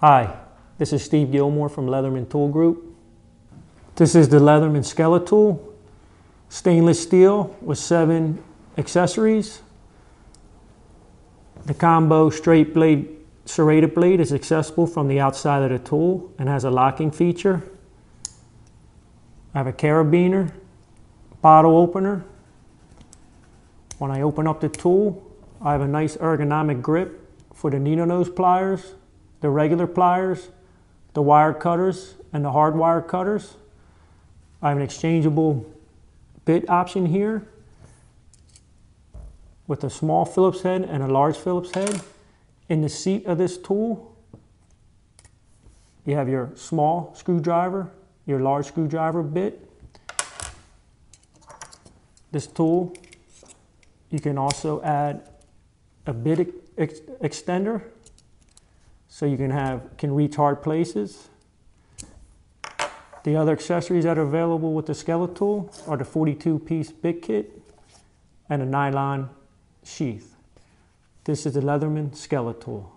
Hi, this is Steve Gilmore from Leatherman Tool Group. This is the Leatherman SKELETOOL, stainless steel with 7 accessories. The combo straight blade, serrated blade is accessible from the outside of the tool and has a locking feature. I have a carabiner, bottle opener. When I open up the tool, I have a nice ergonomic grip for the needle nose pliers, the regular pliers, the wire cutters, and the hard wire cutters. I have an exchangeable bit option here with a small Phillips head and a large Phillips head. In the seat of this tool, you have your small screwdriver, your large screwdriver bit. This tool, you can also add a bit extender, so you can reach hard places. The other accessories that are available with the SKELETOOL are the 42-piece bit kit and a nylon sheath. This is the Leatherman SKELETOOL.